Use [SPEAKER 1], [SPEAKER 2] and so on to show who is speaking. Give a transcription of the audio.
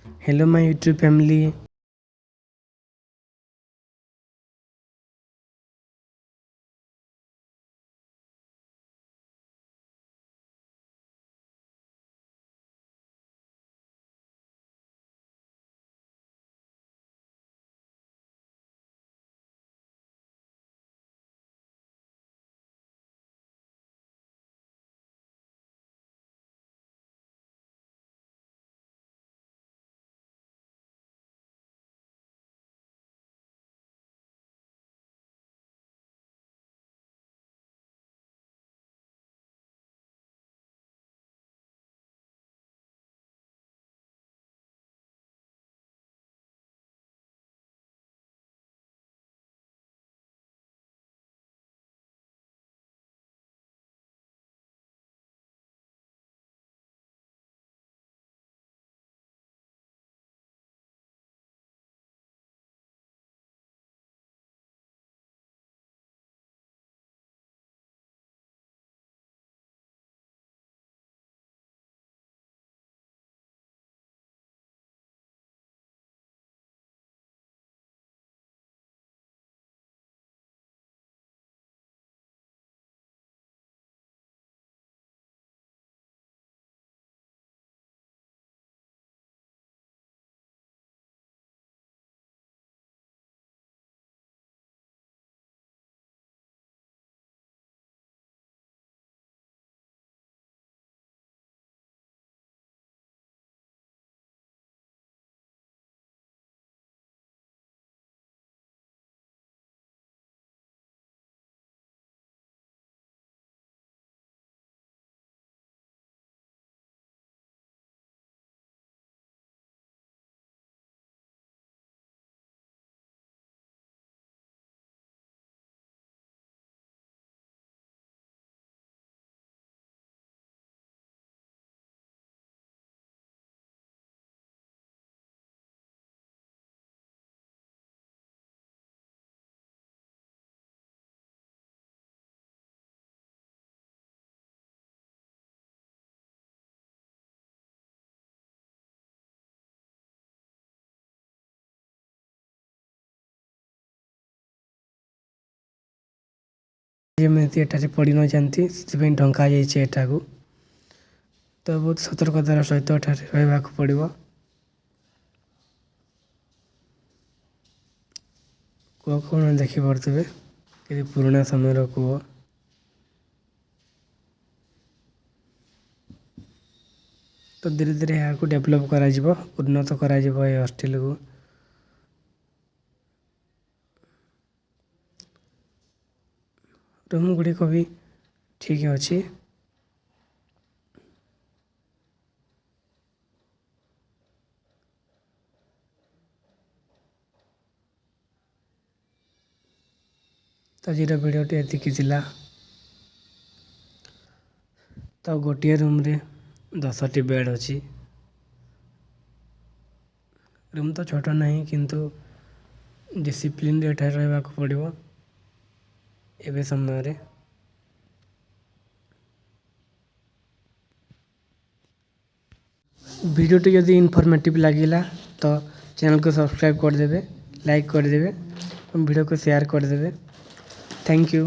[SPEAKER 1] Hello my YouTube family. ଯେମିତି ଏଠାରେ ପଡ଼ି ନ ଯାଆନ୍ତି ସେଥିପାଇଁ ଢଙ୍କା ଯାଇଛି ଏଠାକୁ। ତ ବହୁତ ସତର୍କତାର ସହିତ ଏଠାରେ ରହିବାକୁ ପଡ଼ିବ। କୂଅ କ'ଣ ଦେଖିପାରୁଥିବେ, କେତେ ପୁରୁଣା ସମୟର କୂଅ। ତ ଧୀରେ ଧୀରେ ଏହାକୁ ଡେଭଲପ୍ କରାଯିବ, ଉନ୍ନତ କରାଯିବ ଏ ହଷ୍ଟେଲକୁ। ରୁମ୍ ଗୁଡ଼ିକ ବି ଠିକ୍ ଅଛି। ତ ଆଜିର ଭିଡ଼ିଓଟି ଏତିକି ଥିଲା। ତ ଗୋଟିଏ ରୁମ୍ରେ 10ଟି ବେଡ଼୍ ଅଛି। ରୁମ୍ ତ ଛୋଟ ନାହିଁ, କିନ୍ତୁ ଡିସିପ୍ଲିନ୍ରେ ଏଠାରେ ରହିବାକୁ ପଡ଼ିବ ଏବେ ସମୟରେ। ଭିଡ଼ିଓଟି ଯଦି ଇନଫର୍ମେଟିଭ୍ ଲାଗିଲା ତ ଚ୍ୟାନେଲକୁ ସବସ୍କ୍ରାଇବ୍ କରିଦେବେ, ଲାଇକ୍ କରିଦେବେ, ଭିଡ଼ିଓକୁ ସେୟାର କରିଦେବେ। Thank you.